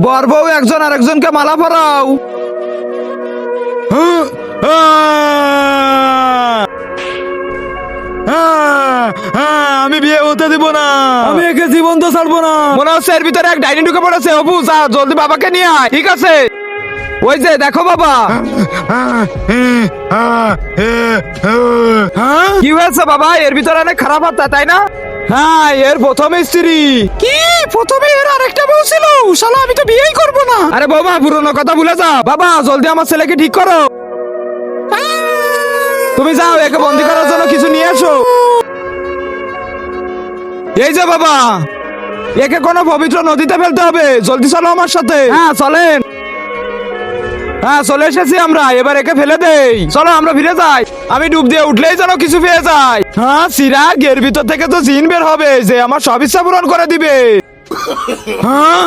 বর বউ একজন আরেকজনকে মালা পরাও। আমি বিয়ে হতে দিব না, আমি একে জীবন তো ছাড়বো না। মনে হচ্ছে এর ভিতরে এক ডাইনি ঢুকে পড়েছে। অপু যা জলদি বাবাকে নিয়ে আয়। ঠিক আছে, ওই যে দেখো বাবা। কি হয়েছে বাবা? এর ভিতরে অনেক খারাপ আত্মা, তাই না? হ্যাঁ, এর প্রথম স্ত্রী। কি প্রথমে এর আরেকটা বউ ছিল? শালা আমি তো বিয়েই করবো না। আরে বাবা, পুরনো কথা ভুলে যাও। বাবা জলদি আমার ছেলেকে ঠিক করো। তুমি যাও, একে বন্দি করার জন্য কিছু নিয়ে আসো। এই যে বাবা, একে কোনো পবিত্র নদীতে ফেলতে হবে। জলদি চলো আমার সাথে। হ্যাঁ চলেন। হ্যাঁ চলে এসেছি আমরা, এবার একে ফেলে দেই। চলো আমরা ফিরে যাই। আমি ডুব দিয়ে উঠলেই যেন কিছু পেয়ে যাই। হ্যাঁ চিরাগ, এর ভিতর থেকে তো জিন বের হবে যে আমার সব ইচ্ছা পূরণ করে দিবে। হ্যাঁ